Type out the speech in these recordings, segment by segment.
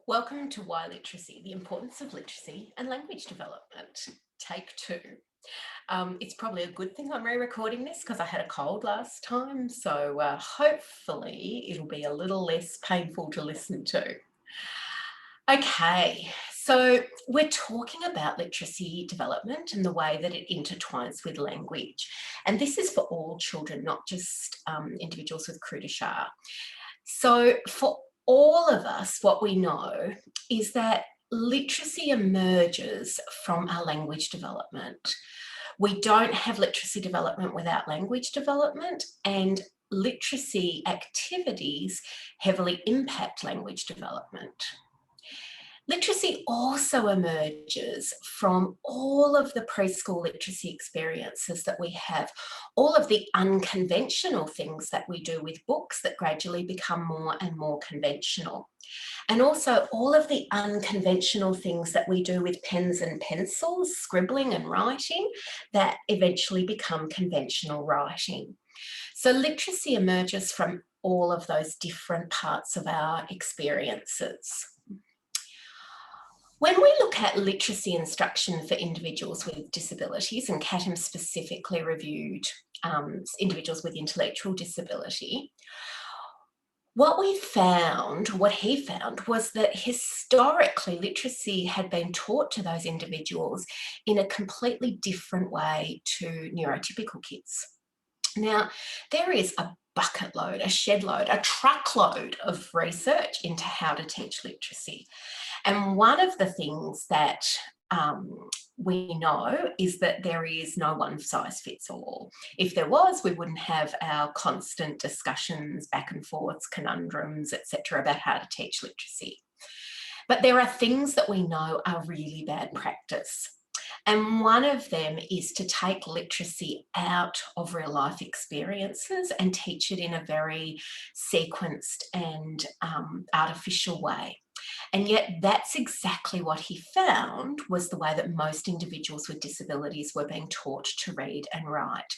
Welcome to Why Literacy, the Importance of Literacy and Language Development, take two. It's probably a good thing I'm re-recording this because I had a cold last time, so hopefully it'll be a little less painful to listen to. Okay, so we're talking about literacy development and the way that it intertwines with language. And this is for all children, not just individuals with Crudichar. So for all of us, what we know is that literacy emerges from our language development. We don't have literacy development without language development, and literacy activities heavily impact language development. Literacy also emerges from all of the preschool literacy experiences that we have, all of the unconventional things that we do with books that gradually become more and more conventional. And also all of the unconventional things that we do with pens and pencils, scribbling and writing, that eventually become conventional writing. So literacy emerges from all of those different parts of our experiences. When we look at literacy instruction for individuals with disabilities, and Catam specifically reviewed individuals with intellectual disability, what he found was that historically literacy had been taught to those individuals in a completely different way to neurotypical kids. Now, there is a bucket load, a shed load, a truckload of research into how to teach literacy. And one of the things that we know is that there is no one size fits all. If there was, we wouldn't have our constant discussions, back and forths, conundrums, etc., about how to teach literacy. But there are things that we know are really bad practice. And one of them is to take literacy out of real life experiences and teach it in a very sequenced and artificial way. And yet that's exactly what he found was the way that most individuals with disabilities were being taught to read and write.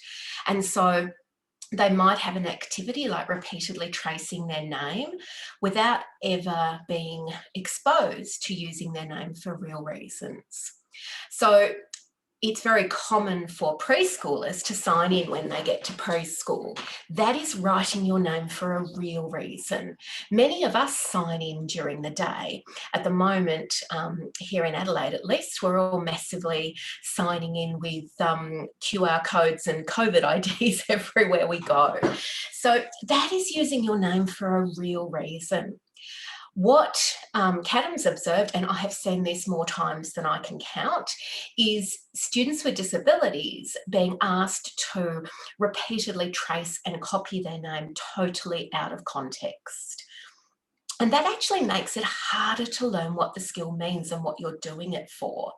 And so they might have an activity like repeatedly tracing their name without ever being exposed to using their name for real reasons. So it's very common for preschoolers to sign in when they get to preschool. That is writing your name for a real reason. Many of us sign in during the day. At the moment, here in Adelaide at least, we're all massively signing in with QR codes and COVID IDs everywhere we go. So that is using your name for a real reason. What Catam's observed, and I have seen this more times than I can count, is students with disabilities being asked to repeatedly trace and copy their name totally out of context. And that actually makes it harder to learn what the skill means and what you're doing it for.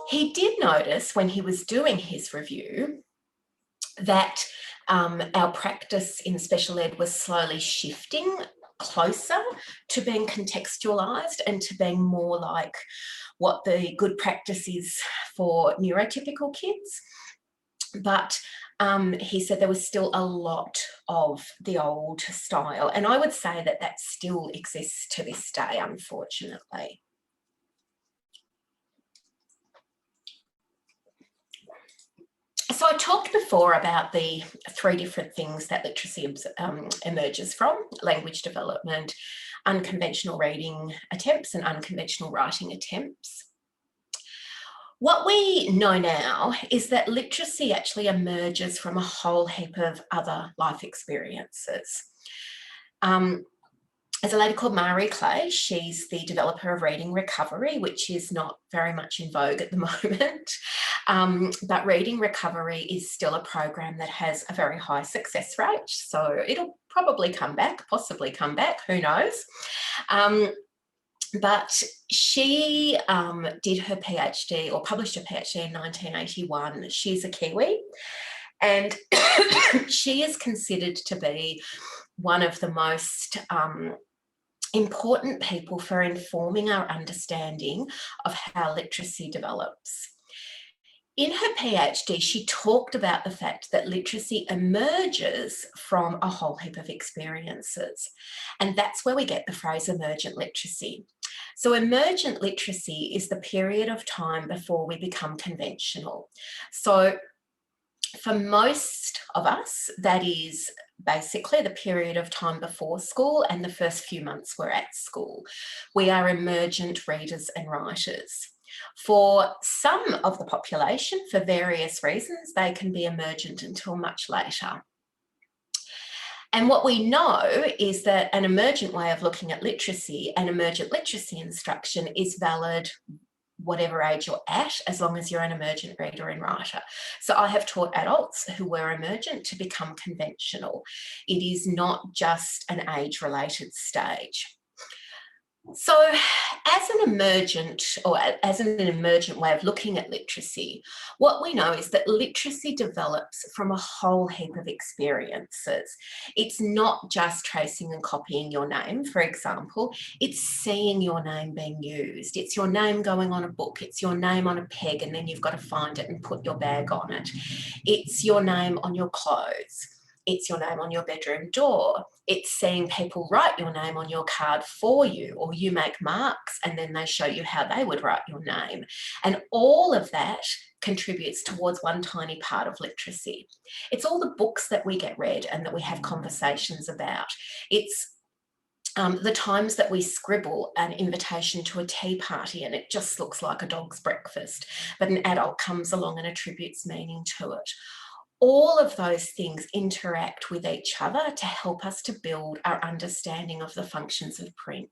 He did notice when he was doing his review that our practice in special ed was slowly shifting closer to being contextualised and to being more like what the good practice is for neurotypical kids. But he said there was still a lot of the old style. And I would say that that still exists to this day, unfortunately. So I talked before about the three different things that literacy emerges from: language development, unconventional reading attempts, and unconventional writing attempts. What we know now is that literacy actually emerges from a whole heap of other life experiences. There's a lady called Marie Clay. She's the developer of Reading Recovery, which is not very much in vogue at the moment. But Reading Recovery is still a program that has a very high success rate. So it'll probably come back, possibly come back, who knows. But she did her PhD, or published her PhD in 1981. She's a Kiwi, and she is considered to be one of the most important people for informing our understanding of how literacy develops. In her PhD, she talked about the fact that literacy emerges from a whole heap of experiences. And that's where we get the phrase emergent literacy. So emergent literacy is the period of time before we become conventional. So for most of us, that is basically the period of time before school and the first few months we're at school. We are emergent readers and writers. For some of the population, for various reasons, they can be emergent until much later. And what we know is that an emergent way of looking at literacy and emergent literacy instruction is valid whatever age you're at, as long as you're an emergent reader and writer. So I have taught adults who were emergent to become conventional. It is not just an age-related stage. So as an emergent way of looking at literacy, what we know is that literacy develops from a whole heap of experiences. It's not just tracing and copying your name, for example, it's seeing your name being used. It's your name going on a book, it's your name on a peg, and then you've got to find it and put your bag on it. It's your name on your clothes. It's your name on your bedroom door. It's seeing people write your name on your card for you, or you make marks and then they show you how they would write your name. And all of that contributes towards one tiny part of literacy. It's all the books that we get read and that we have conversations about. It's the times that we scribble an invitation to a tea party and it just looks like a dog's breakfast, but an adult comes along and attributes meaning to it. All of those things interact with each other to help us to build our understanding of the functions of print.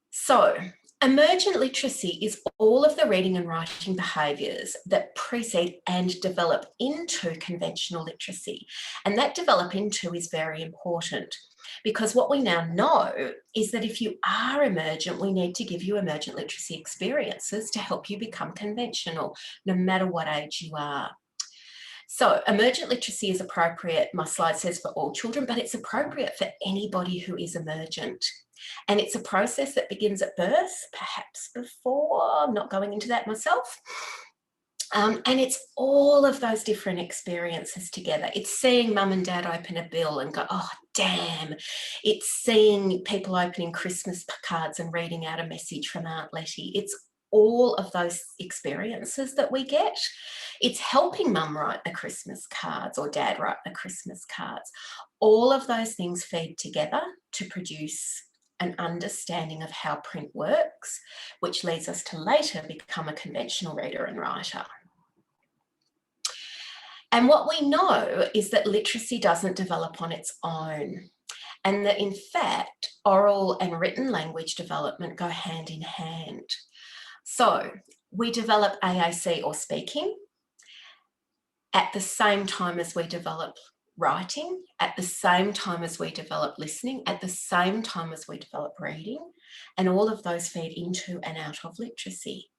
So, emergent literacy is all of the reading and writing behaviours that precede and develop into conventional literacy. And that develop into is very important, because what we now know is that if you are emergent, we need to give you emergent literacy experiences to help you become conventional, no matter what age you are. So emergent literacy is appropriate, my slide says, for all children, but it's appropriate for anybody who is emergent. And it's a process that begins at birth, perhaps before, I'm not going into that myself. And it's all of those different experiences together. It's seeing mum and dad open a bill and go, oh, damn. It's seeing people opening Christmas cards and reading out a message from Aunt Letty. It's all of those experiences that we get. It's helping mum write the Christmas cards or dad write the Christmas cards. All of those things feed together to produce an understanding of how print works, which leads us to later become a conventional reader and writer. And what we know is that literacy doesn't develop on its own, and that in fact, oral and written language development go hand in hand. So we develop AAC or speaking at the same time as we develop writing, at the same time as we develop listening, at the same time as we develop reading, and all of those feed into and out of literacy.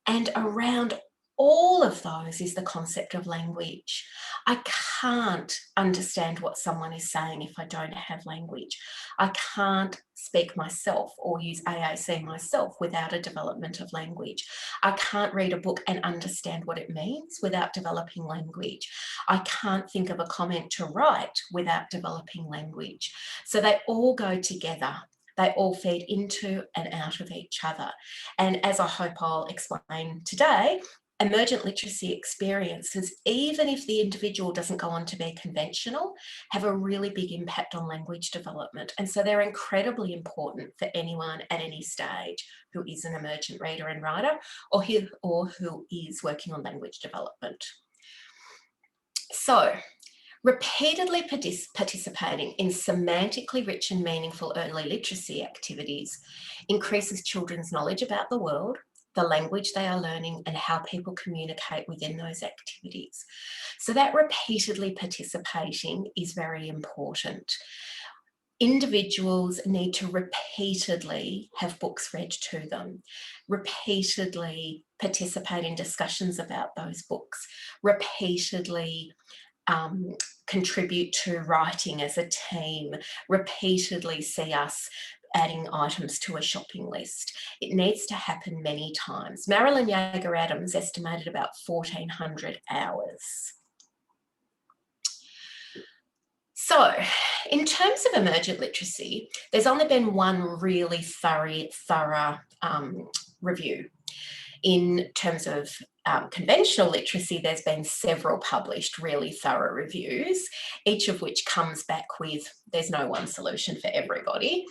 And around all of those is the concept of language. I can't understand what someone is saying if I don't have language. I can't speak myself or use AAC myself without a development of language. I can't read a book and understand what it means without developing language. I can't think of a comment to write without developing language. So they all go together. They all feed into and out of each other. And as I hope I'll explain today, emergent literacy experiences, even if the individual doesn't go on to be conventional, have a really big impact on language development. And so they're incredibly important for anyone at any stage who is an emergent reader and writer or who is working on language development. So, repeatedly participating in semantically rich and meaningful early literacy activities increases children's knowledge about the world, the language they are learning, and how people communicate within those activities. So that repeatedly participating is very important. Individuals need to repeatedly have books read to them, repeatedly participate in discussions about those books, repeatedly contribute to writing as a team, repeatedly see us adding items to a shopping list. It needs to happen many times. Marilyn Yeager Adams estimated about 1,400 hours. So, in terms of emergent literacy, there's only been one really thorough review. In terms of conventional literacy, there's been several published really thorough reviews, each of which comes back with, there's no one solution for everybody.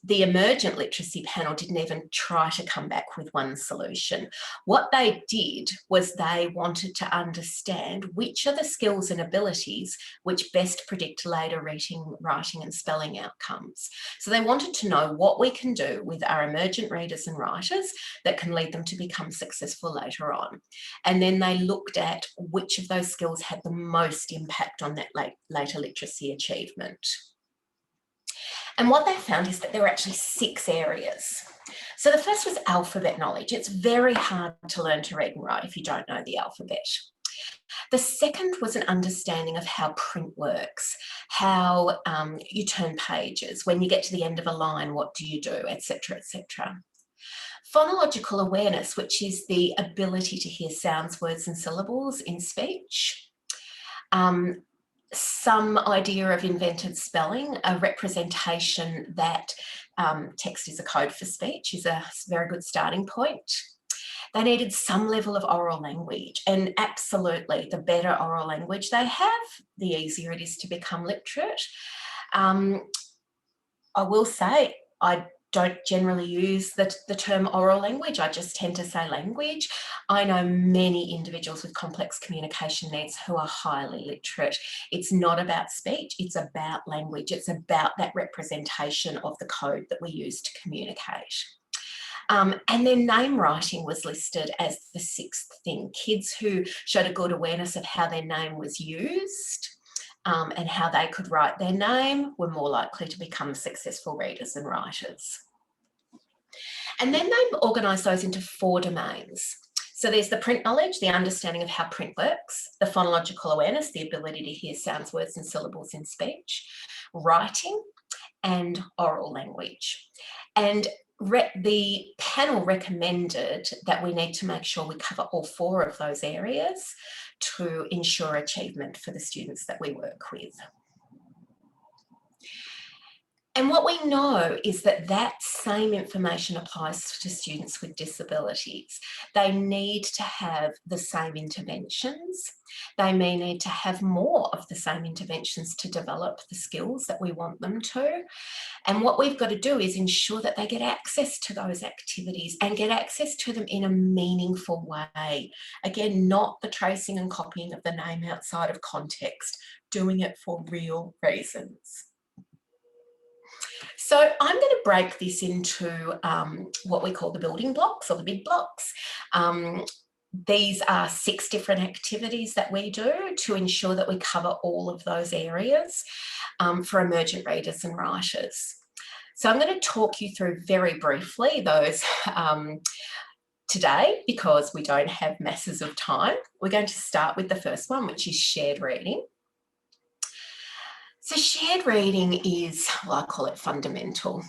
The emergent literacy panel didn't even try to come back with one solution. What they did was they wanted to understand which are the skills and abilities which best predict later reading, writing and spelling outcomes. So they wanted to know what we can do with our emergent readers and writers that can lead them to become successful later on. And then they looked at which of those skills had the most impact on that later literacy achievement. And what they found is that there were actually 6 areas. So the first was alphabet knowledge. It's very hard to learn to read and write if you don't know the alphabet. The second was an understanding of how print works, how you turn pages. When you get to the end of a line, what do you do, etc., etc. Phonological awareness, which is the ability to hear sounds, words and syllables in speech. Some idea of invented spelling, a representation that text is a code for speech is a very good starting point. They needed some level of oral language, and absolutely the better oral language they have, the easier it is to become literate. I will say I don't generally use the term oral language. I just tend to say language. I know many individuals with complex communication needs who are highly literate. It's not about speech, it's about language. It's about that representation of the code that we use to communicate. And then name writing was listed as the 6th thing. Kids who showed a good awareness of how their name was used and how they could write their name were more likely to become successful readers and writers. And then they organised those into 4 domains. So there's the print knowledge, the understanding of how print works, the phonological awareness, the ability to hear sounds, words and syllables in speech, writing and oral language. And the panel recommended that we need to make sure we cover all 4 of those areas to ensure achievement for the students that we work with. And what we know is that that same information applies to students with disabilities. They need to have the same interventions. They may need to have more of the same interventions to develop the skills that we want them to. And what we've got to do is ensure that they get access to those activities and get access to them in a meaningful way. Again, not the tracing and copying of the name outside of context, doing it for real reasons. So I'm going to break this into what we call the building blocks or the big blocks. These are 6 different activities that we do to ensure that we cover all of those areas for emergent readers and writers. So I'm going to talk you through very briefly those today because we don't have masses of time. We're going to start with the first one, which is shared reading. So shared reading is, well, I call it fundamental.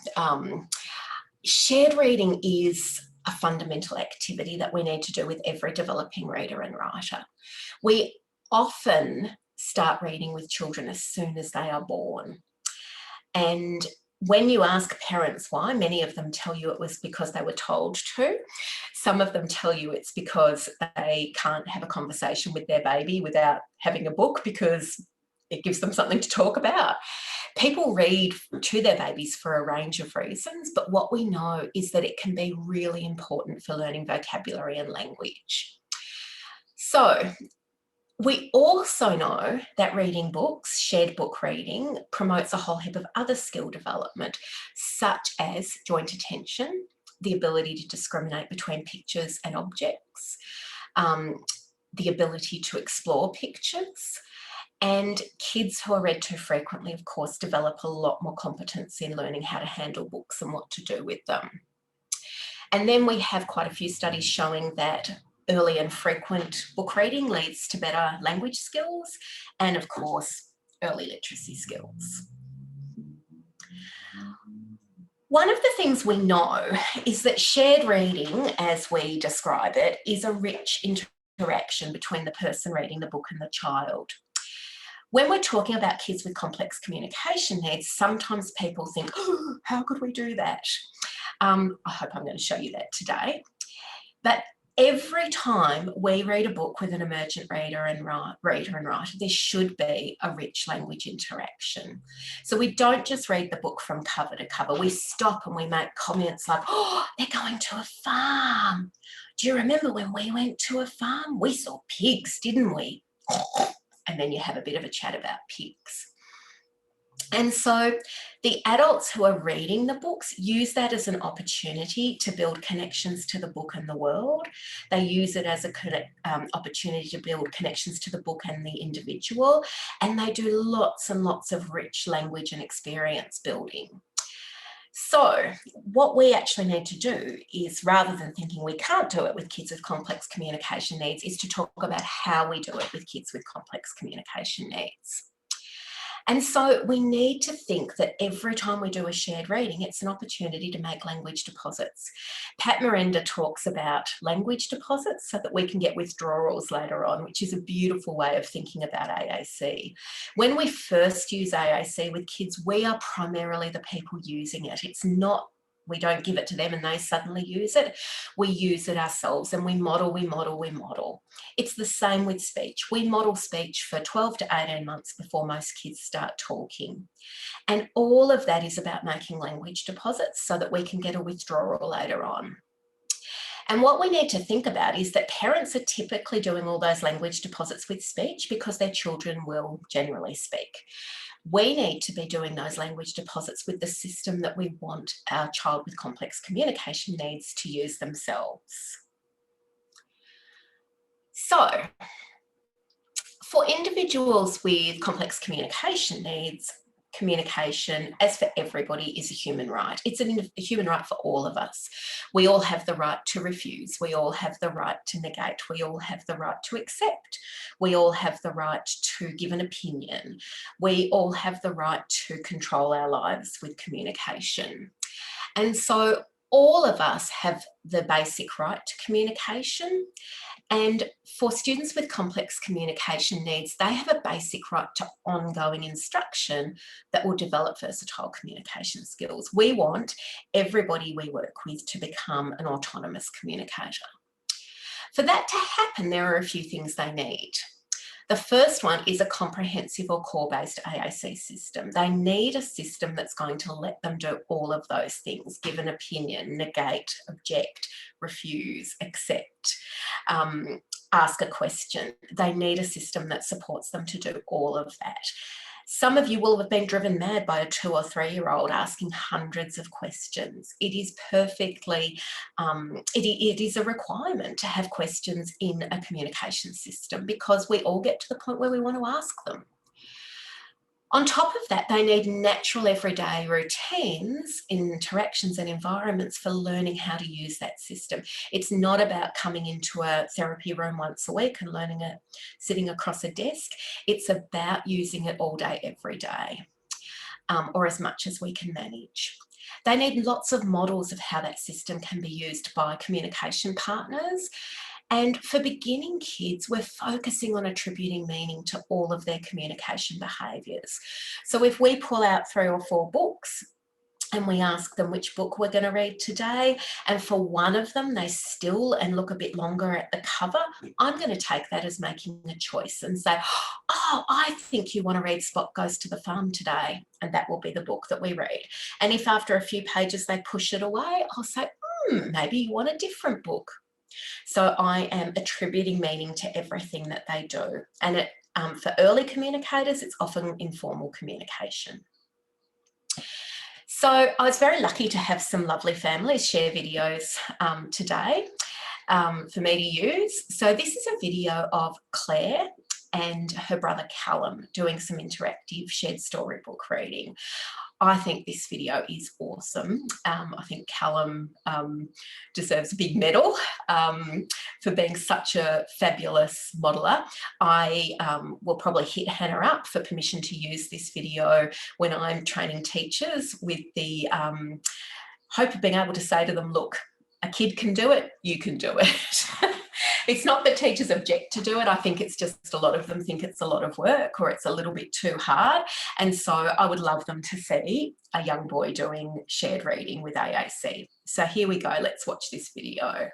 Shared reading is a fundamental activity that we need to do with every developing reader and writer. We often start reading with children as soon as they are born. And when you ask parents why, many of them tell you it was because they were told to. Some of them tell you it's because they can't have a conversation with their baby without having a book because it gives them something to talk about. People read to their babies for a range of reasons, but what we know is that it can be really important for learning vocabulary and language. So we also know that reading books, shared book reading, promotes a whole heap of other skill development, such as joint attention, the ability to discriminate between pictures and objects, the ability to explore pictures. And kids who are read to frequently, of course, develop a lot more competence in learning how to handle books and what to do with them. And then we have quite a few studies showing that early and frequent book reading leads to better language skills and, of course, early literacy skills. One of the things we know is that shared reading, as we describe it, is a rich interaction between the person reading the book and the child. When we're talking about kids with complex communication needs, sometimes people think, oh, how could we do that? I hope I'm going to show you that today. But every time we read a book with an emergent reader and writer, there should be a rich language interaction. So we don't just read the book from cover to cover. We stop and we make comments like, oh, they're going to a farm. Do you remember when we went to a farm? We saw pigs, didn't we? And then you have a bit of a chat about pigs. And so the adults who are reading the books use that as an opportunity to build connections to the book and the world. They use it as an opportunity to build connections to the book and the individual. And they do lots and lots of rich language and experience building. So what we actually need to do is, rather than thinking we can't do it with kids with complex communication needs, is to talk about how we do it with kids with complex communication needs. And so we need to think that every time we do a shared reading, it's an opportunity to make language deposits. Pat Miranda talks about language deposits so that we can get withdrawals later on, which is a beautiful way of thinking about AAC. When we first use AAC with kids, we are primarily the people using it. It's not, we don't give it to them and they suddenly use it. We use it ourselves and we model. It's the same with speech. We model speech for 12 to 18 months before most kids start talking. And all of that is about making language deposits so that we can get a withdrawal later on. And what we need to think about is that parents are typically doing all those language deposits with speech because their children will generally speak. We need to be doing those language deposits with the system that we want our child with complex communication needs to use themselves. So, for individuals with complex communication needs, communication, as for everybody, is a human right. It's a human right for all of us. We all have the right to refuse. We all have the right to negate. We all have the right to accept. We all have the right to give an opinion. We all have the right to control our lives with communication. And so all of us have the basic right to communication. And for students with complex communication needs, they have a basic right to ongoing instruction that will develop versatile communication skills. We want everybody we work with to become an autonomous communicator. For that to happen, there are a few things they need. The first one is a comprehensive or core-based AAC system. They need a system that's going to let them do all of those things: give an opinion, negate, object, refuse, accept, ask a question. They need a system that supports them to do all of that. Some of you will have been driven mad by a 2 or 3 year old asking hundreds of questions. It is perfectly, it is a requirement to have questions in a communication system because we all get to the point where we want to ask them. On top of that, they need natural everyday routines, interactions and environments for learning how to use that system. It's not about coming into a therapy room once a week and learning it sitting across a desk. It's about using it all day, every day, or as much as we can manage. They need lots of models of how that system can be used by communication partners. And for beginning kids, we're focusing on attributing meaning to all of their communication behaviours. So if we pull out 3 or 4 books and we ask them which book we're going to read today, and for one of them they still and look a bit longer at the cover, I'm going to take that as making a choice and say, oh, I think you want to read Spot Goes to the Farm today, and that will be the book that we read. And if after a few pages they push it away, I'll say, maybe you want a different book. So I am attributing meaning to everything that they do. And for early communicators, it's often informal communication. So I was very lucky to have some lovely families share videos today for me to use. So this is a video of Claire and her brother Callum doing some interactive shared storybook reading. I think this video is awesome. I think Callum deserves a big medal for being such a fabulous modeller. I will probably hit Hannah up for permission to use this video when I'm training teachers, with the hope of being able to say to them, look, a kid can do it, you can do it. It's not that teachers object to do it. I think it's just a lot of them think it's a lot of work or it's a little bit too hard. And so I would love them to see a young boy doing shared reading with AAC. So here we go. Let's watch this video.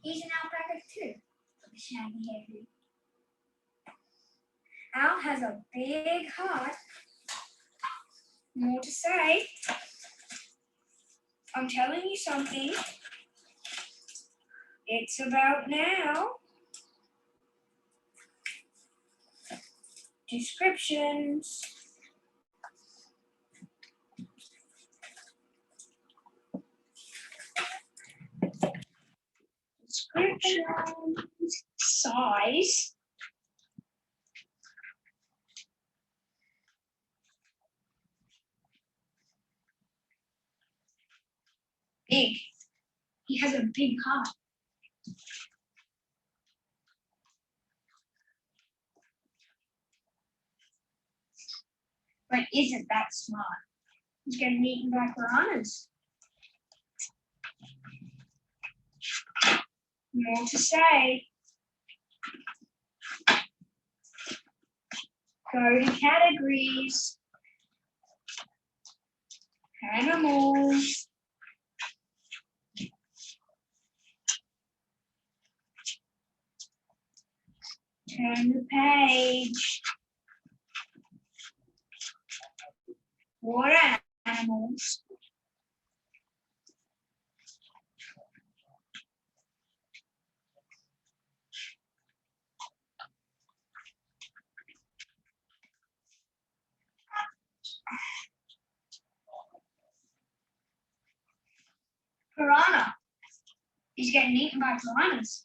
He's an alpaca too. Shaggy hair. Al has a big heart. More to say. I'm telling you something. It's about now. Descriptions. Descriptions. Size. Big. He has a big heart. But isn't that smart? He's getting eaten by piranhas. More to say. Go to categories. Animals. Turn the page. Water animals. Piranha. He's getting eaten by piranhas.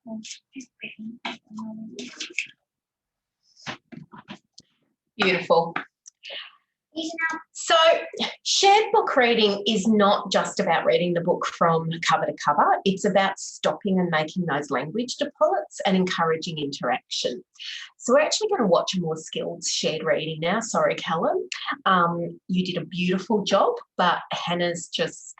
Well, he's bitten. Beautiful. So shared book reading is not just about reading the book from cover to cover. It's about stopping and making those language deposits and encouraging interaction. So we're actually going to watch a more skilled shared reading now. Sorry, Callum. You did a beautiful job, but Hannah's just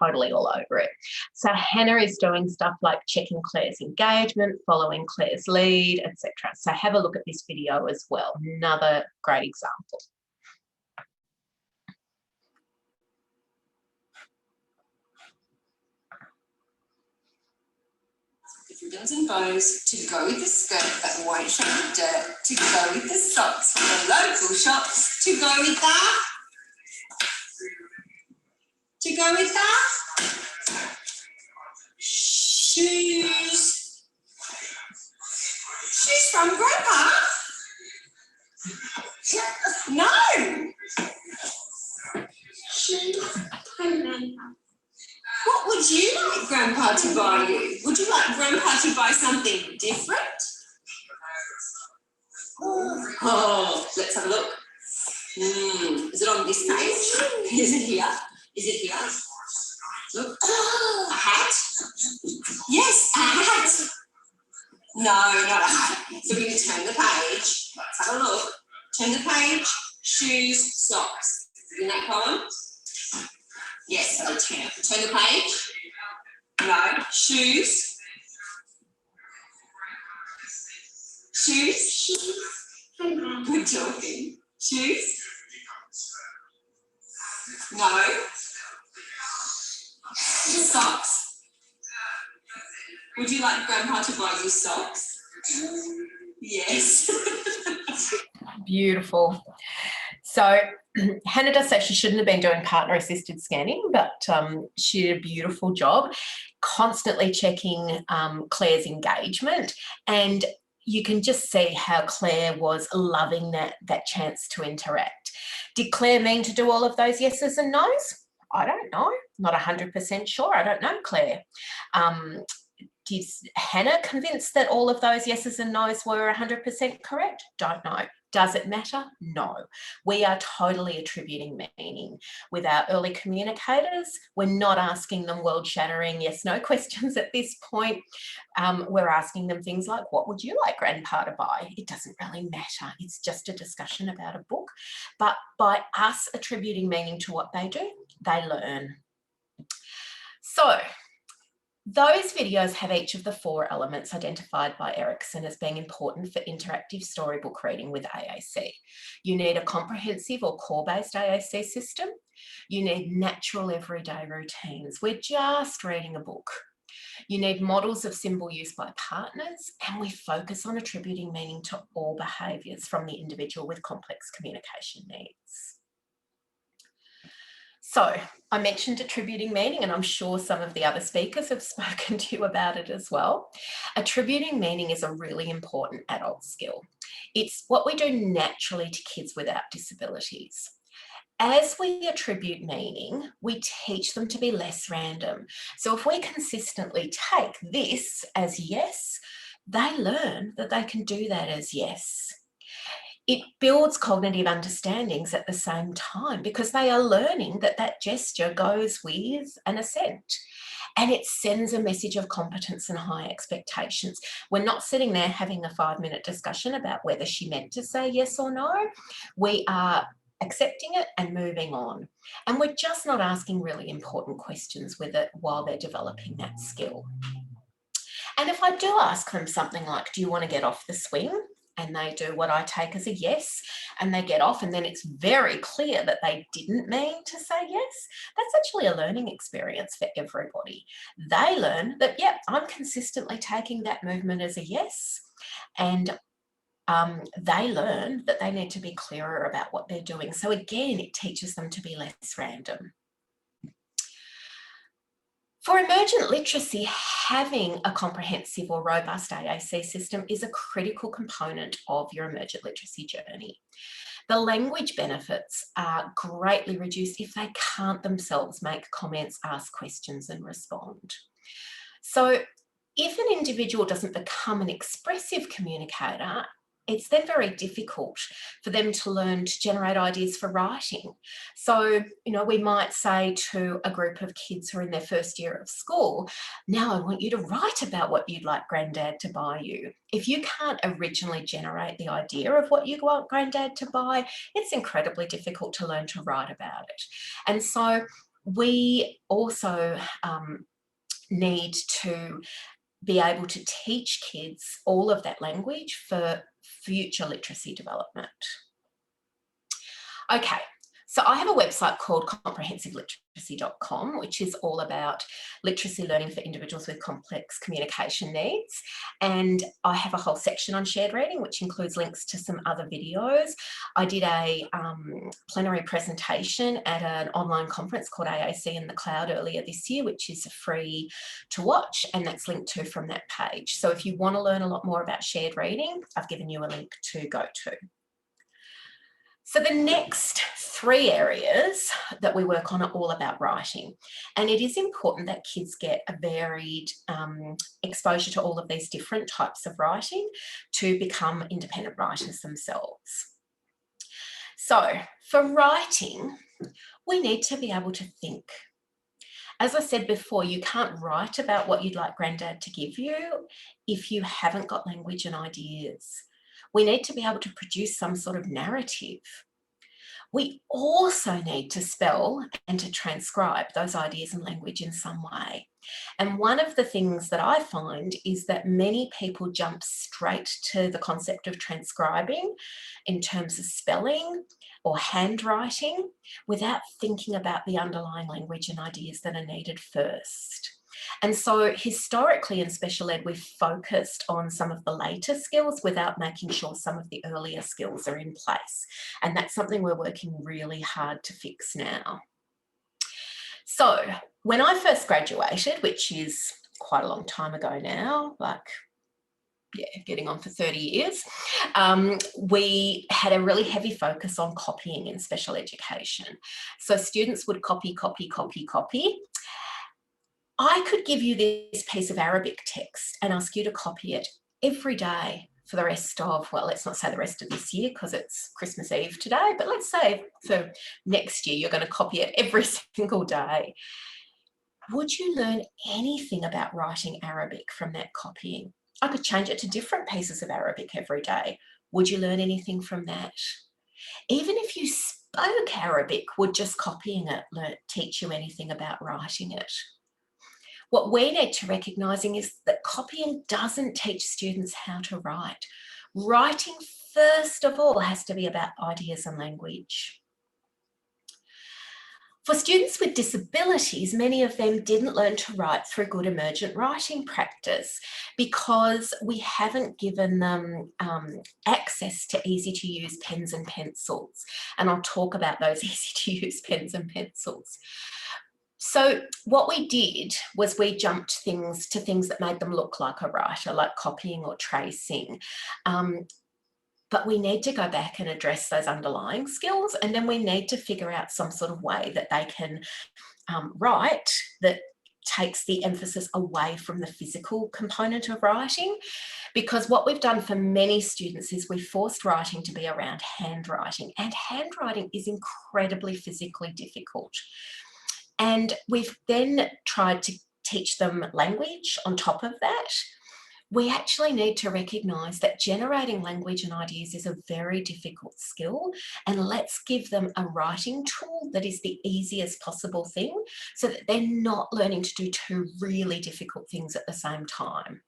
totally all over it. So Hannah is doing stuff like checking Claire's engagement, following Claire's lead, etc. So have a look at this video as well. Another great example. Ribbons and bows to go with the skirt that won't show the dirt, to go with the socks from the local shops, to go with that, to go with that, shoes, shoes from Grandpa, no, shoes, what would you like Grandpa to buy you? Would you like Grandpa to buy something different? Oh, let's have a look. Is it on this page? Is it here? Is it here? Look. A hat? Yes, a hat. No, not a hat. So we're going to turn the page. Let's have a look. Turn the page. Shoes, socks. In that column? Yes, so turn the page. No, shoes. Shoes. Good talking. Shoes. No. Socks. Would you like Grandpa to buy you socks? Yes. Beautiful. So Hannah does say she shouldn't have been doing partner-assisted scanning, but she did a beautiful job, constantly checking Claire's engagement, and you can just see how Claire was loving that chance to interact. Did Claire mean to do all of those yeses and nos? I don't know. Not 100% sure. I don't know, Claire. Is Hannah convinced that all of those yeses and nos were 100% correct? Don't know. Does it matter? No. We are totally attributing meaning. With our early communicators, we're not asking them world-shattering yes-no questions at this point. We're asking them things like, what would you like Grandpa to buy? It doesn't really matter. It's just a discussion about a book. But by us attributing meaning to what they do, they learn. So, those videos have each of the 4 elements identified by Erickson as being important for interactive storybook reading with AAC. You need a comprehensive or core-based AAC system. You need natural everyday routines. We're just reading a book. You need models of symbol use by partners, and we focus on attributing meaning to all behaviours from the individual with complex communication needs. So I mentioned attributing meaning, and I'm sure some of the other speakers have spoken to you about it as well. Attributing meaning is a really important adult skill. It's what we do naturally to kids without disabilities. As we attribute meaning, we teach them to be less random. So if we consistently take this as yes, they learn that they can do that as yes. It builds cognitive understandings at the same time because they are learning that that gesture goes with an assent. And it sends a message of competence and high expectations. We're not sitting there having a 5-minute discussion about whether she meant to say yes or no. We are accepting it and moving on. And we're just not asking really important questions with it while they're developing that skill. And if I do ask them something like, do you want to get off the swing? And they do what I take as a yes, and they get off, and then it's very clear that they didn't mean to say yes, that's actually a learning experience for everybody. They learn that, yep, I'm consistently taking that movement as a yes, and they learn that they need to be clearer about what they're doing. So again, it teaches them to be less random. For emergent literacy, having a comprehensive or robust AAC system is a critical component of your emergent literacy journey. The language benefits are greatly reduced if they can't themselves make comments, ask questions, and respond. So if an individual doesn't become an expressive communicator, it's then very difficult for them to learn to generate ideas for writing. So, we might say to a group of kids who are in their first year of school, now I want you to write about what you'd like Granddad to buy you. If you can't originally generate the idea of what you want Granddad to buy, it's incredibly difficult to learn to write about it. And so we also need to be able to teach kids all of that language for future literacy development. Okay, so I have a website called comprehensiveliteracy.com, which is all about literacy learning for individuals with complex communication needs. And I have a whole section on shared reading, which includes links to some other videos. I did a plenary presentation at an online conference called AAC in the Cloud earlier this year, which is free to watch, and that's linked to from that page. So if you want to learn a lot more about shared reading, I've given you a link to go to. So the next 3 areas that we work on are all about writing. And it is important that kids get a varied exposure to all of these different types of writing to become independent writers themselves. So for writing, we need to be able to think. As I said before, you can't write about what you'd like Granddad to give you if you haven't got language and ideas. We need to be able to produce some sort of narrative. We also need to spell and to transcribe those ideas and language in some way. And one of the things that I find is that many people jump straight to the concept of transcribing in terms of spelling or handwriting without thinking about the underlying language and ideas that are needed first. And so historically in special ed, we've focused on some of the later skills without making sure some of the earlier skills are in place. And that's something we're working really hard to fix now. So when I first graduated, which is quite a long time ago now, getting on for 30 years, we had a really heavy focus on copying in special education. So students would copy, I could give you this piece of Arabic text and ask you to copy it every day for the rest of, well, let's not say the rest of this year because it's Christmas Eve today, but let's say for next year, you're going to copy it every single day. Would you learn anything about writing Arabic from that copying? I could change it to different pieces of Arabic every day. Would you learn anything from that? Even if you spoke Arabic, would just copying it teach you anything about writing it? What we need to recognizing is that copying doesn't teach students how to write. Writing, first of all, has to be about ideas and language. For students with disabilities, many of them didn't learn to write through good emergent writing practice because we haven't given them access to easy to use pens and pencils. And I'll talk about those easy to use pens and pencils. So what we did was we jumped things to things that made them look like a writer, like copying or tracing. But we need to go back and address those underlying skills, and then we need to figure out some sort of way that they can write that takes the emphasis away from the physical component of writing, because what we've done for many students is we forced writing to be around handwriting, and handwriting is incredibly physically difficult. And we've then tried to teach them language on top of that. We actually need to recognise that generating language and ideas is a very difficult skill, and let's give them a writing tool that is the easiest possible thing so that they're not learning to do two really difficult things at the same time.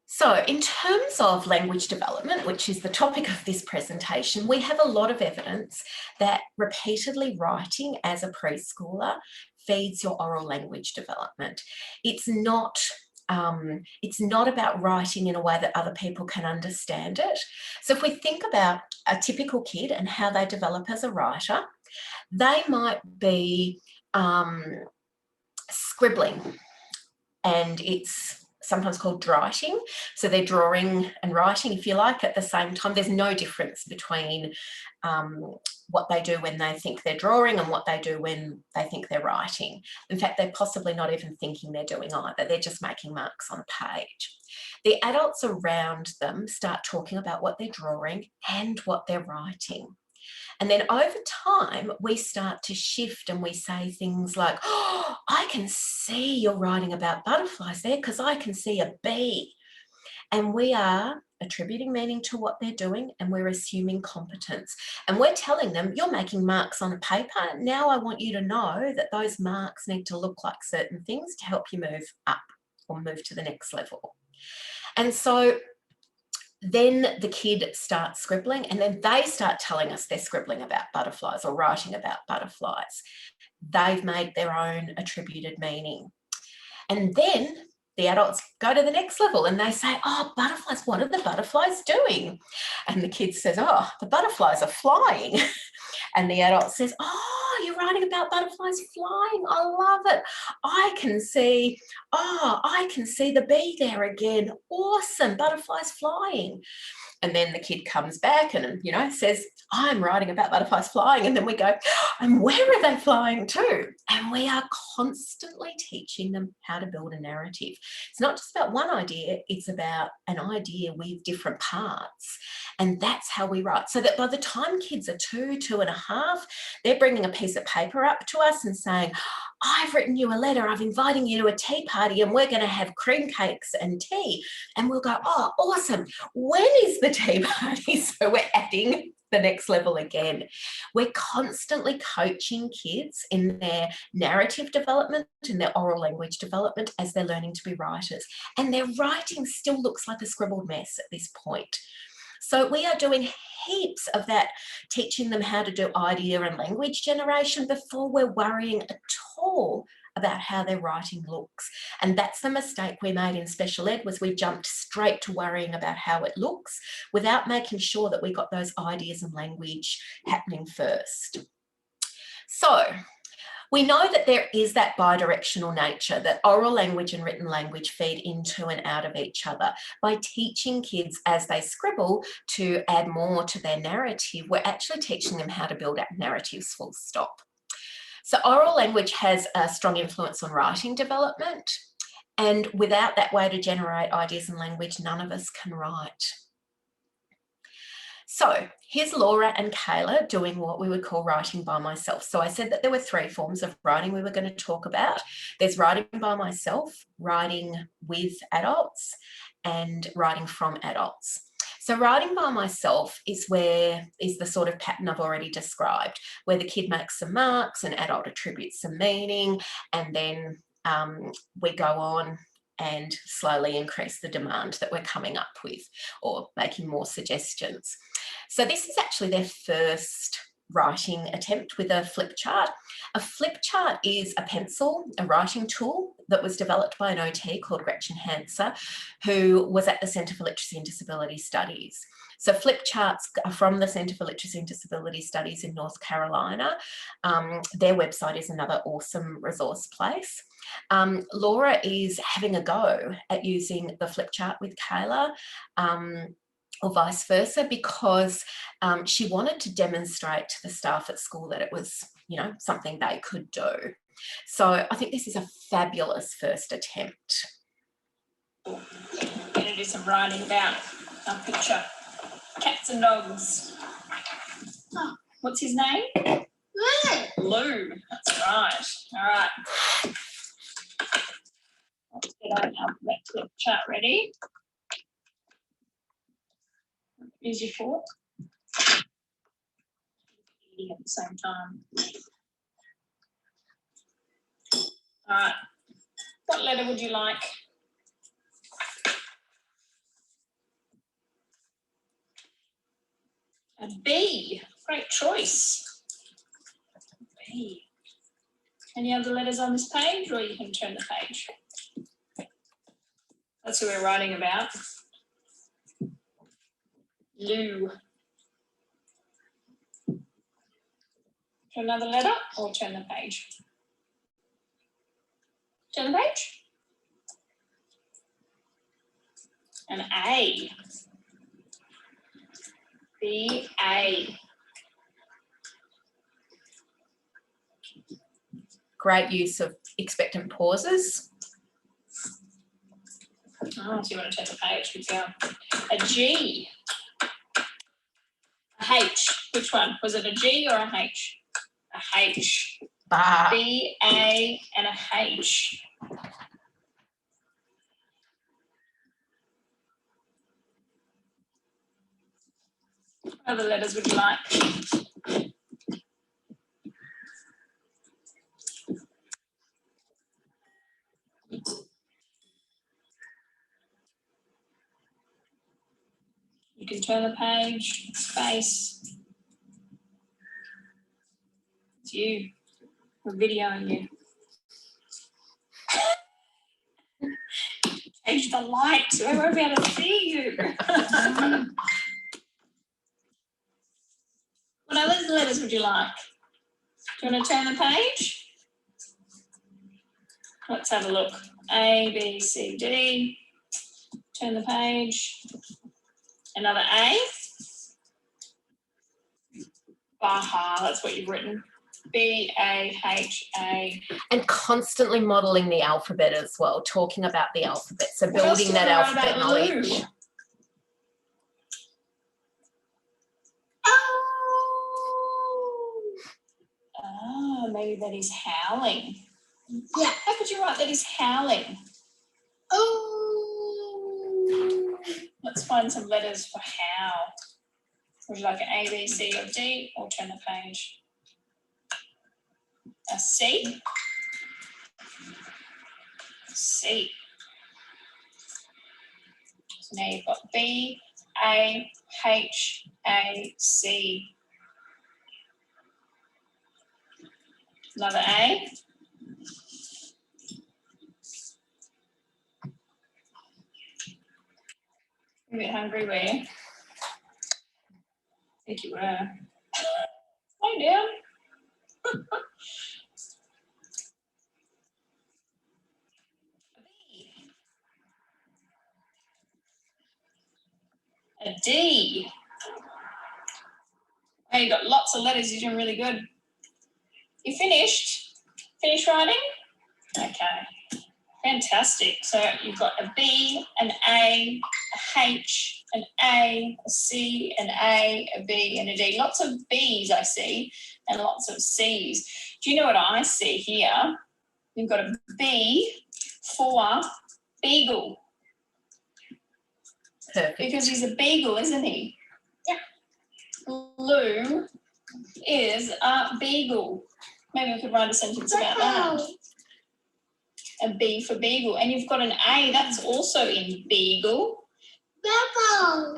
So in terms of language development, which is the topic of this presentation, we have a lot of evidence that repeatedly writing as a preschooler feeds your oral language development. It's not about writing in a way that other people can understand it. So if we think about a typical kid and how they develop as a writer, they might be scribbling, and it's sometimes called writing. So they're drawing and writing, if you like, at the same time. There's no difference between what they do when they think they're drawing and what they do when they think they're writing. In fact, they're possibly not even thinking they're doing either. They're just making marks on a page. The adults around them start talking about what they're drawing and what they're writing. And then over time, we start to shift and we say things like, oh, I can see you're writing about butterflies there because I can see a bee. And we are attributing meaning to what they're doing, and we're assuming competence. And we're telling them, you're making marks on a paper. Now I want you to know that those marks need to look like certain things to help you move up or move to the next level. And so then the kid starts scribbling, and then they start telling us they're scribbling about butterflies or writing about butterflies. They've made their own attributed meaning. And then the adults go to the next level and they say, oh, butterflies, what are the butterflies doing? And the kid says, oh, the butterflies are flying. And the adult says, oh, you're writing about butterflies flying. I love it. I can see the bee there again. Awesome, butterflies flying. And then the kid comes back and, says, I'm writing about butterflies flying. And then we go, and where are they flying to? And we are constantly teaching them how to build a narrative. It's not just about one idea, it's about an idea with different parts. And that's how we write. So that by the time kids are 2.5, they're bringing a piece of paper up to us and saying, I've written you a letter, I've invited you to a tea party and we're going to have cream cakes and tea. And we'll go, oh, awesome. When is the tea party? So we're adding the next level again. We're constantly coaching kids in their narrative development and their oral language development as they're learning to be writers. And their writing still looks like a scribbled mess at this point. So we are doing heaps of that, teaching them how to do idea and language generation before we're worrying at all about how their writing looks. And that's the mistake we made in special ed, was we jumped straight to worrying about how it looks without making sure that we got those ideas and language happening first. So we know that there is that bidirectional nature, that oral language and written language feed into and out of each other. By teaching kids as they scribble to add more to their narrative, we're actually teaching them how to build narratives full stop. So oral language has a strong influence on writing development, and without that way to generate ideas and language, none of us can write. So here's Laura and Kayla doing what we would call writing by myself. So I said that there were 3 forms of writing we were going to talk about. There's writing by myself, writing with adults, and writing from adults. So writing by myself is the sort of pattern I've already described, where the kid makes some marks, an adult attributes some meaning, and then we go on and slowly increase the demand that we're coming up with or making more suggestions. So this is actually their first writing attempt with a flip chart. A flip chart is a pencil, a writing tool that was developed by an OT called Gretchen Hanser, who was at the Centre for Literacy and Disability Studies. So flip charts are from the Centre for Literacy and Disability Studies in North Carolina. Their website is another awesome resource place. Laura is having a go at using the flip chart with Kayla, or vice versa, because she wanted to demonstrate to the staff at school that it was, you know, something they could do. So I think this is a fabulous first attempt. I'm going to do some writing about our picture. Cats and dogs. Oh, what's his name? Lou. That's right. All right. Let's get our alphabet flip chart ready. Here's your fork. Eating at the same time. All right. What letter would you like? A B. Great choice. B. Any other letters on this page, or you can turn the page? That's who we're writing about. Lou. Another letter, or turn the page? Turn the page. An A. B-A. Great use of expectant pauses. Oh, so you want to turn the page? Good go. A G. A H. Which one? Was it a G or a H? A H. Bah. B-A and a H. What other letters would you like? You can turn the page, space. It's you. We're videoing you. Change the light so I won't be able to see you. What other letters would you like? Do you want to turn the page? Let's have a look. A, B, C, D. Turn the page. Another A. Baha, that's what you've written. B-A-H-A. And constantly modelling the alphabet as well, talking about the alphabet. So What else building do that you write alphabet about knowledge. Lou? Oh, maybe that he's howling. Yeah. How could you write that he's howling? Oh. Let's find some letters for howl. Would you like an A, B, C, or D, or turn the page? A C. C. So now you've got B, A, H, A, C. Another A. A bit hungry, were you? I think you were. Slow down. A D. Hey, you got lots of letters. You're doing really good. You finished? Finished writing? Okay. Fantastic. So you've got a B, an A, a H, an A, a C, an A, a B, and a D. Lots of Bs I see and lots of Cs. Do you know what I see here? You've got a B for beagle. Perfect. Because he's a beagle, isn't he? Yeah. Lou is a beagle. Maybe we could write a sentence about that. A B for beagle. And you've got an A, that's also in beagle.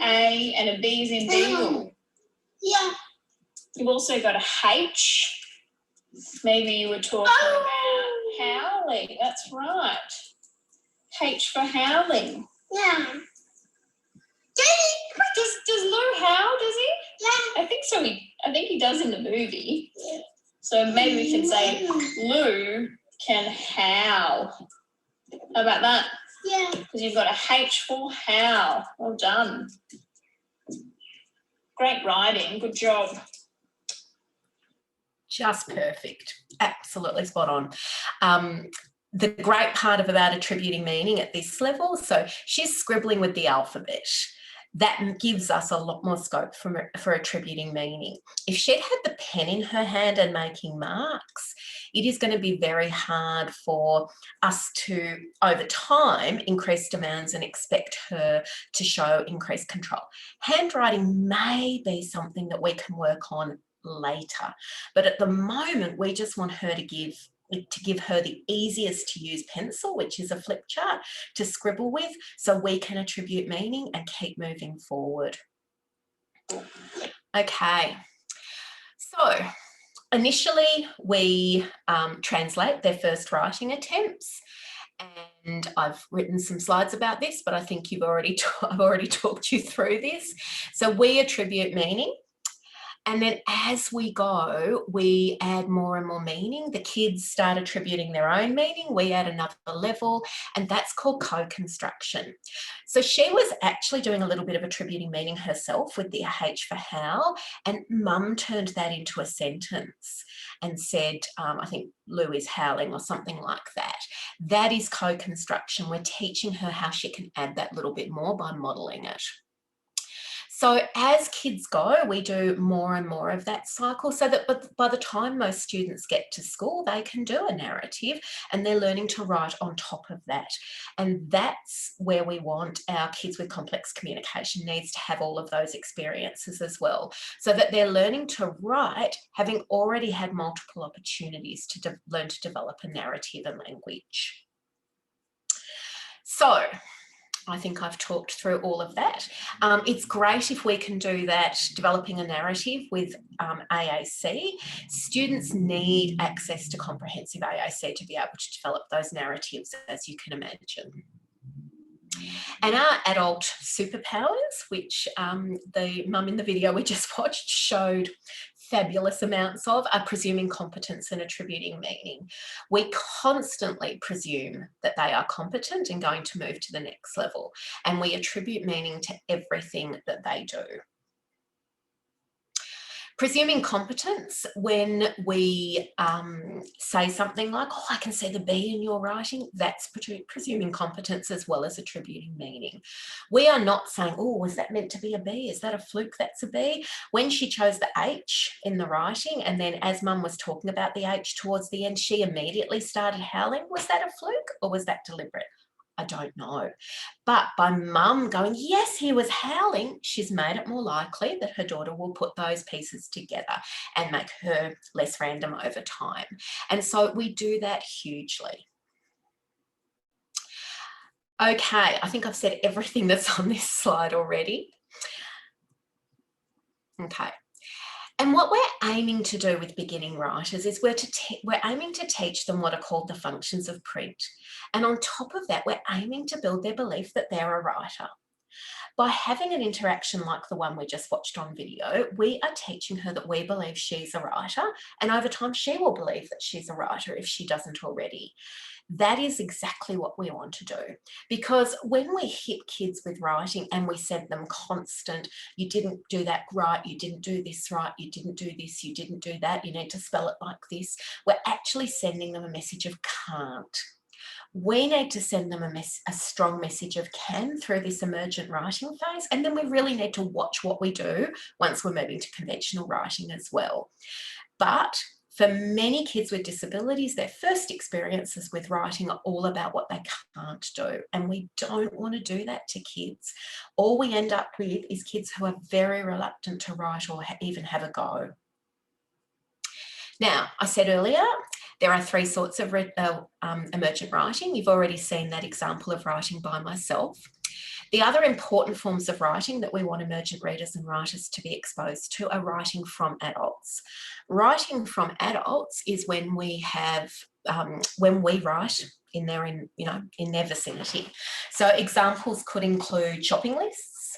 A and a B is in beagle. Yeah. You've also got a H. Maybe you were talking about howling. That's right. H for howling. Yeah. Does Lou howl, does he? Yeah. I think so. I think he does in the movie. So maybe we can say Lou can howl. How about that? Yeah. Because you've got a H for howl. Well done. Great writing. Good job. Just perfect. Absolutely spot on. The great part about attributing meaning at this level, so she's scribbling with the alphabet. That gives us a lot more scope for attributing meaning. If she'd had the pen in her hand and making marks, it is going to be very hard for us to, over time, increase demands and expect her to show increased control. Handwriting may be something that we can work on later, but at the moment, we just want her to give her the easiest to use pencil, which is a flip chart, to scribble with, so we can attribute meaning and keep moving forward. Okay, so initially we translate their first writing attempts, and I've written some slides about this, but I think I've already talked you through this. So we attribute meaning. And then as we go, we add more and more meaning. The kids start attributing their own meaning. We add another level, and that's called co-construction. So she was actually doing a little bit of attributing meaning herself with the H for howl, and Mum turned that into a sentence and said, I think Lou is howling or something like that. That is co-construction. We're teaching her how she can add that little bit more by modelling it. So as kids go, we do more and more of that cycle, so that by the time most students get to school, they can do a narrative and they're learning to write on top of that. And that's where we want our kids with complex communication needs to have all of those experiences as well, so that they're learning to write, having already had multiple opportunities to learn to develop a narrative and language. So I think I've talked through all of that. It's great if we can do that, developing a narrative with AAC. Students need access to comprehensive AAC to be able to develop those narratives, as you can imagine. And our adult superpowers, which the mum in the video we just watched showed fabulous amounts of, are presuming competence and attributing meaning. We constantly presume that they are competent and going to move to the next level, and we attribute meaning to everything that they do. Presuming competence, when we say something like, oh, I can see the B in your writing, that's presuming competence as well as attributing meaning. We are not saying, oh, was that meant to be a B? Is that a fluke? That's a B. When she chose the H in the writing, and then as Mum was talking about the H towards the end, she immediately started howling. Was that a fluke or was that deliberate? I don't know. But by Mum going, yes, he was howling, she's made it more likely that her daughter will put those pieces together and make her less random over time. And so we do that hugely. Okay, I think I've said everything that's on this slide already. Okay. And what we're aiming to do with beginning writers is we're aiming to teach them what are called the functions of print. And on top of that, we're aiming to build their belief that they're a writer. By having an interaction like the one we just watched on video, we are teaching her that we believe she's a writer, and over time she will believe that she's a writer if she doesn't already. That is exactly what we want to do, because when we hit kids with writing and we send them constant, you didn't do that right, you didn't do this right, you didn't do this, you didn't do that, you need to spell it like this, we're actually sending them a message of can't. We need to send them a strong message of can through this emergent writing phase, and then we really need to watch what we do once we're moving to conventional writing as well. But for many kids with disabilities, their first experiences with writing are all about what they can't do, and we don't want to do that to kids. All we end up with is kids who are very reluctant to write or even have a go. Now, I said earlier, there are 3 sorts of emergent writing. You've already seen that example of writing by myself. The other important forms of writing that we want emergent readers and writers to be exposed to are writing from adults. Writing from adults is when we write in their vicinity. So examples could include shopping lists.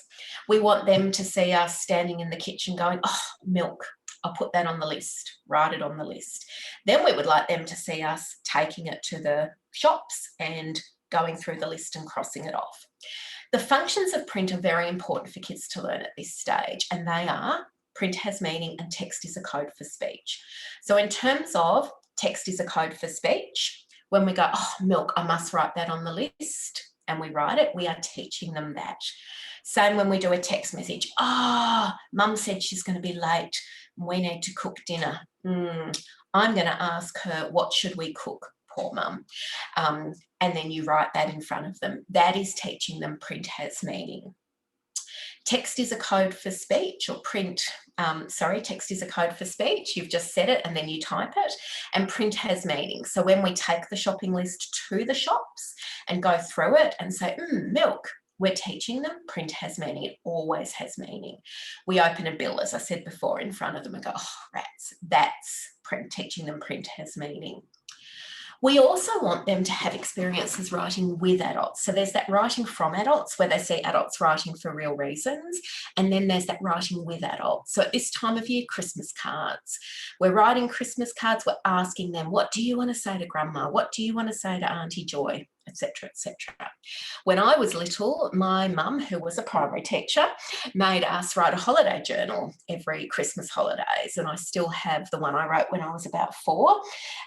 We want them to see us standing in the kitchen going, oh, milk, I'll put that on the list, write it on the list. Then we would like them to see us taking it to the shops and going through the list and crossing it off. The functions of print are very important for kids to learn at this stage, and they are print has meaning and text is a code for speech. So in terms of text is a code for speech, when we go, oh, milk, I must write that on the list, and we write it, we are teaching them that. Same when we do a text message, mum said she's going to be late, we need to cook dinner. I'm going to ask her, what should we cook? Poor mum. And then you write that in front of them. That is teaching them print has meaning. Text is a code for speech, or text is a code for speech. You've just said it and then you type it, and print has meaning. So when we take the shopping list to the shops and go through it and say, milk, we're teaching them print has meaning. It always has meaning. We open a bill, as I said before, in front of them and go, oh, rats, that's teaching them print has meaning. We also want them to have experiences writing with adults. So there's that writing from adults where they see adults writing for real reasons. And then there's that writing with adults. So at this time of year, Christmas cards. We're writing Christmas cards. We're asking them, what do you want to say to Grandma? What do you want to say to Auntie Joy? Etc., etc. When I was little, my mum, who was a primary teacher, made us write a holiday journal every Christmas holidays, and I still have the one I wrote when I was about 4.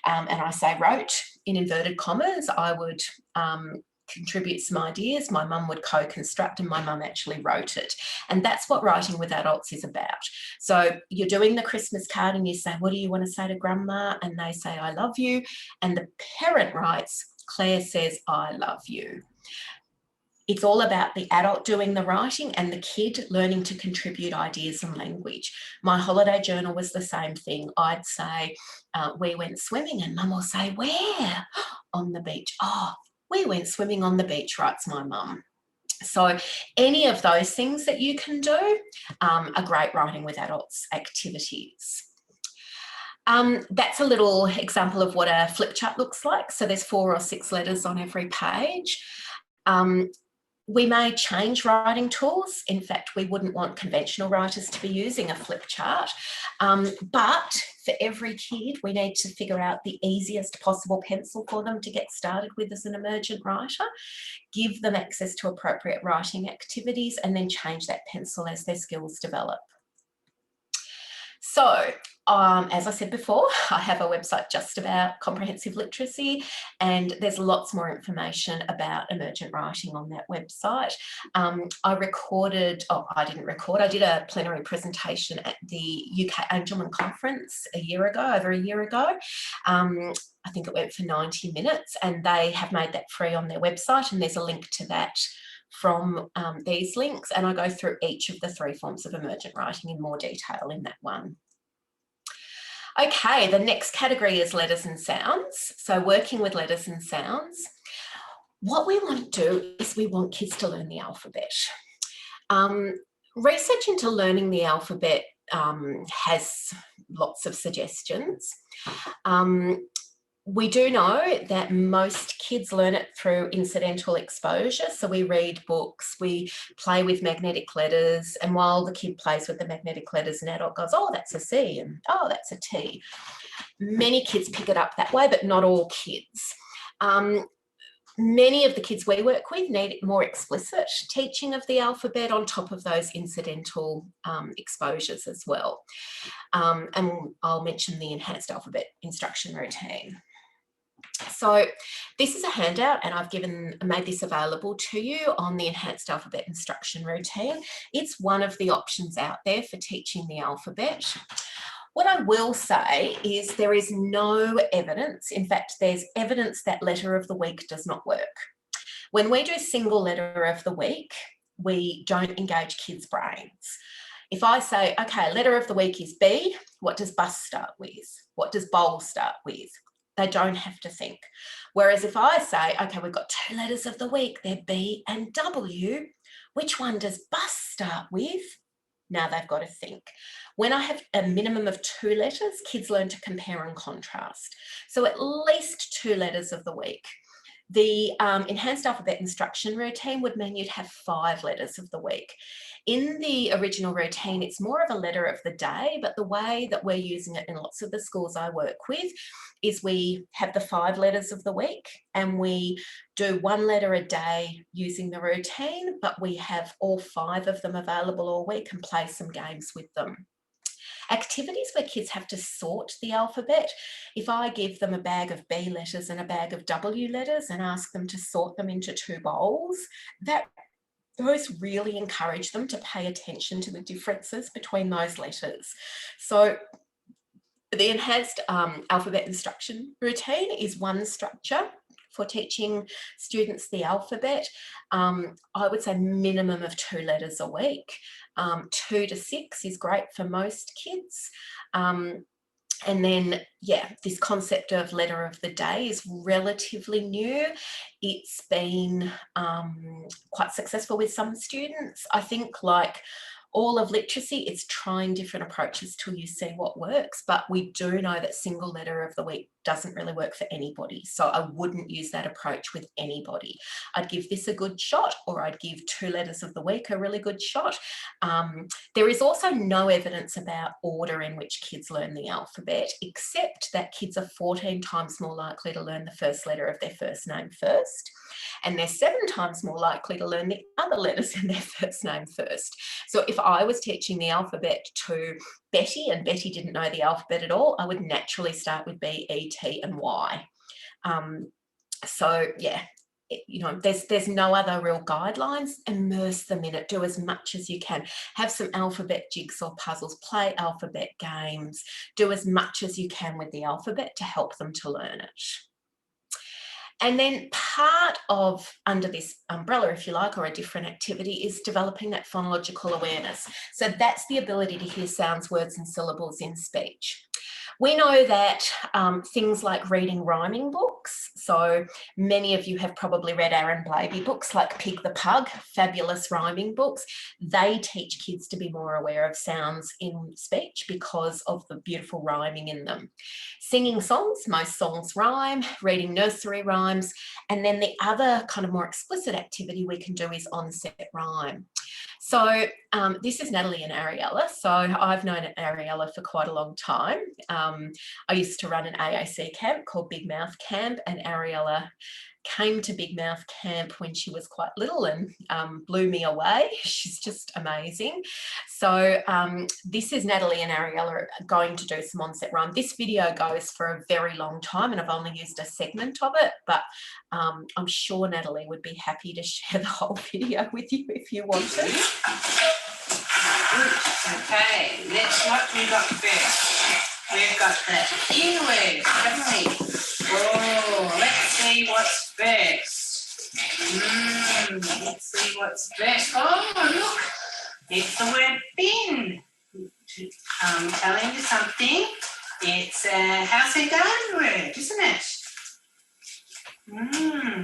And I say wrote in inverted commas. I would contribute some ideas, my mum would co-construct, and my mum actually wrote it. And that's what writing with adults is about. So you're doing the Christmas card and you say, what do you want to say to Grandma? And they say, I love you. And the parent writes, Claire says, I love you. It's all about the adult doing the writing and the kid learning to contribute ideas and language. My holiday journal was the same thing. I'd say, we went swimming, and Mum will say, where? On the beach. Oh, we went swimming on the beach, writes my mum. So any of those things that you can do are great writing with adults activities. That's a little example of what a flip chart looks like. So there's 4 or 6 letters on every page. We may change writing tools. In fact, we wouldn't want conventional writers to be using a flip chart. But for every kid, we need to figure out the easiest possible pencil for them to get started with as an emergent writer, give them access to appropriate writing activities, and then change that pencil as their skills develop. So, as I said before, I have a website just about comprehensive literacy, and there's lots more information about emergent writing on that website. I did a plenary presentation at the UK Angelman Conference over a year ago. I think it went for 90 minutes, and they have made that free on their website, and there's a link to that from these links, and I go through each of the 3 forms of emergent writing in more detail in that one. Okay, the next category is letters and sounds. So working with letters and sounds. What we want to do is we want kids to learn the alphabet. Research into learning the alphabet has lots of suggestions. we do know that most kids learn it through incidental exposure. So we read books, we play with magnetic letters, and while the kid plays with the magnetic letters, an adult goes, oh, that's a C, and oh, that's a T. Many kids pick it up that way, but not all kids. Many of the kids we work with need more explicit teaching of the alphabet on top of those incidental exposures as well. And I'll mention the enhanced alphabet instruction routine. So this is a handout, and I've made this available to you on the enhanced alphabet instruction routine. It's one of the options out there for teaching the alphabet. What I will say is there is no evidence. In fact, there's evidence that letter of the week does not work. When we do single letter of the week, we don't engage kids' brains. If I say, okay, letter of the week is B, what does bus start with? What does bowl start with? They don't have to think. Whereas if I say, okay, we've got 2 letters of the week, they're B and W, which one does bus start with? Now they've got to think. When I have a minimum of 2 letters, kids learn to compare and contrast. So at least 2 letters of the week. The enhanced alphabet instruction routine would mean you'd have 5 letters of the week. In the original routine, it's more of a letter of the day, but the way that we're using it in lots of the schools I work with is we have the 5 letters of the week, and we do 1 letter a day using the routine, but we have all 5 of them available all week and play some games with them. Activities where kids have to sort the alphabet. If I give them a bag of B letters and a bag of W letters and ask them to sort them into 2 bowls, those really encourage them to pay attention to the differences between those letters. So the enhanced alphabet instruction routine is one structure for teaching students the alphabet. I would say minimum of 2 letters a week. 2 to 6 is great for most kids. And then, yeah, this concept of letter of the day is relatively new. It's been quite successful with some students. I think, like all of literacy, it's trying different approaches till you see what works, but we do know that single letter of the week doesn't really work for anybody. So I wouldn't use that approach with anybody. I'd give this a good shot, or I'd give 2 letters of the week a really good shot. There is also no evidence about order in which kids learn the alphabet, except that kids are 14 times more likely to learn the first letter of their first name first, and they're 7 times more likely to learn the other letters in their first name first. So if I was teaching the alphabet to Betty and Betty didn't know the alphabet at all, I would naturally start with B, E, T and Y. So yeah, there's no other real guidelines. Immerse them in it. Do as much as you can. Have some alphabet jigsaw puzzles. Play alphabet games. Do as much as you can with the alphabet to help them to learn it. And then part of, under this umbrella, if you like, or a different activity, is developing that phonological awareness. So that's the ability to hear sounds, words and syllables in speech. We know that things like reading rhyming books, so many of you have probably read Aaron Blabey books like Pig the Pug, fabulous rhyming books. They teach kids to be more aware of sounds in speech because of the beautiful rhyming in them. Singing songs, most songs rhyme, reading nursery rhymes, and then the other kind of more explicit activity we can do is onset rhyme. So this is Natalie and Ariella. So I've known Ariella for quite a long time. I used to run an AAC camp called Big Mouth Camp, and Ariella came to Big Mouth Camp when she was quite little and blew me away. She's just amazing. So this is Natalie and Ariella going to do some onset rhyme. This video goes for a very long time and I've only used a segment of it, but I'm sure Natalie would be happy to share the whole video with you if you wanted. Okay, let's what we got first. We've got the in word, haven't we? Oh, let's see what's first. Let's see what's first. Oh, look, it's the word bin. Telling you something. It's a house and garden word, isn't it?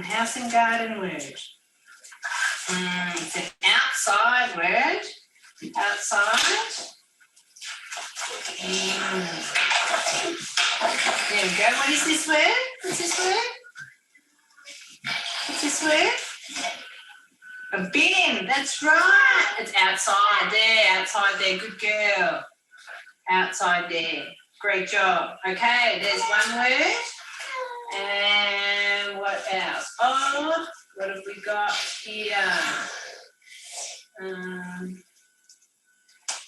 House and garden word. It's an outside word. Outside. There we go. What is this word? What's this word? What's this word? A bin. That's right. It's outside there. Good girl. Outside there. Great job. Okay, there's one word. And what else? Oh, what have we got here?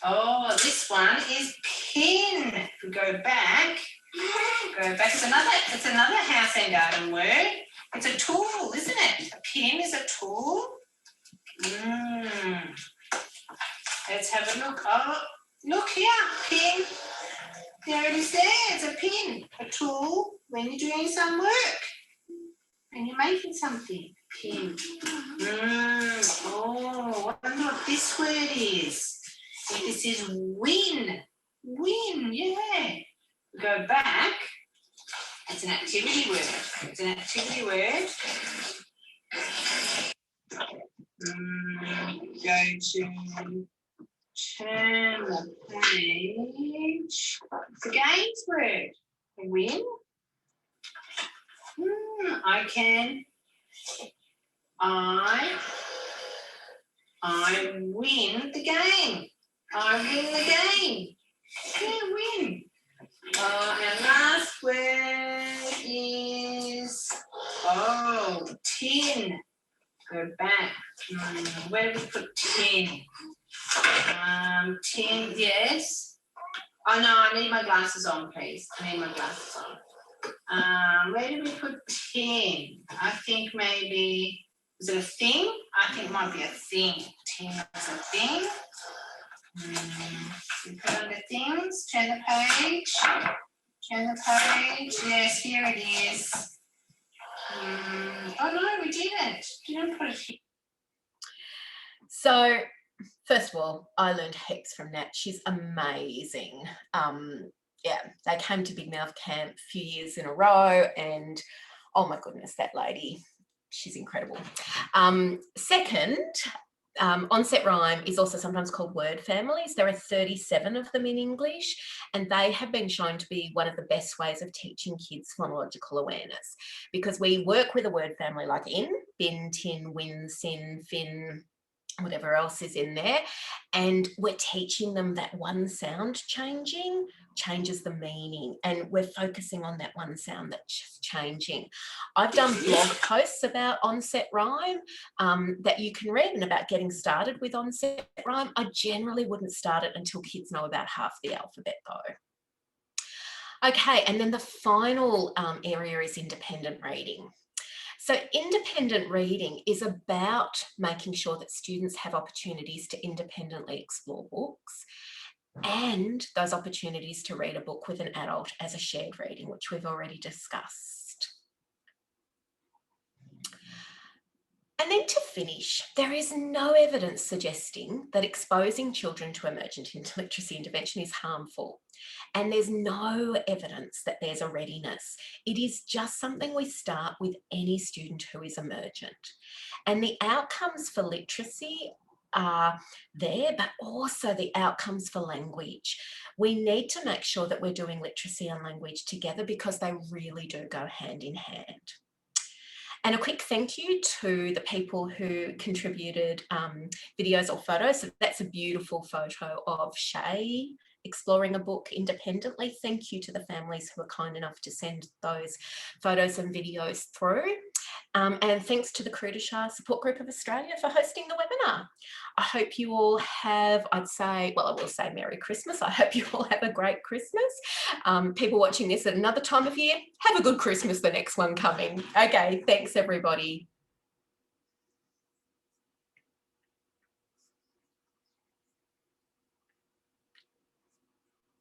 Oh, this one is pin. If we go back. It's another house and garden word. It's a tool, isn't it? A pin is a tool. Let's have a look. Oh, look here, pin. There it is there. It's a pin, a tool when you're doing some work. When you're making something. Pin. Oh, I wonder what this word is. This is win. Win, yeah. Go back. It's an activity word. Go to turn the page. It's a games word. Win. I win the game. Yeah, win. Our last word is tin. Go back. Where do we put tin? Tin, yes. Oh no, I need my glasses on, please. Where do we put tin? I think maybe, is it a thing? I think it might be a thing. Tin is a thing. We put on the things, turn the page. Yes, here it is. Oh no, we didn't. Didn't put it here. So, first of all, I learned heaps from Nat. She's amazing. They came to Big Mouth Camp a few years in a row, and oh my goodness, that lady, she's incredible. Second, onset rhyme is also sometimes called word families. There are 37 of them in English, and they have been shown to be one of the best ways of teaching kids phonological awareness, because we work with a word family like in, bin, tin, win, sin, fin, whatever else is in there, and we're teaching them that one sound changes the meaning, and we're focusing on that one sound that's changing. I've done blog posts about onset rhyme that you can read, and about getting started with onset rhyme. I generally wouldn't start it until kids know about half the alphabet though. Okay, and then the final area is independent reading. So independent reading is about making sure that students have opportunities to independently explore books, and those opportunities to read a book with an adult as a shared reading, which we've already discussed. And then to finish, there is no evidence suggesting that exposing children to emergent literacy intervention is harmful. And there's no evidence that there's a readiness. It is just something we start with any student who is emergent. And the outcomes for literacy are there, but also the outcomes for language. We need to make sure that we're doing literacy and language together, because they really do go hand in hand. And a quick thank you to the people who contributed videos or photos. So that's a beautiful photo of Shay exploring a book independently. Thank you to the families who were kind enough to send those photos and videos through. And thanks to the Crudeshire Support Group of Australia for hosting the webinar. I hope you all have, I will say Merry Christmas. I hope you all have a great Christmas. People watching this at another time of year, have a good Christmas, the next one coming. Okay, thanks everybody.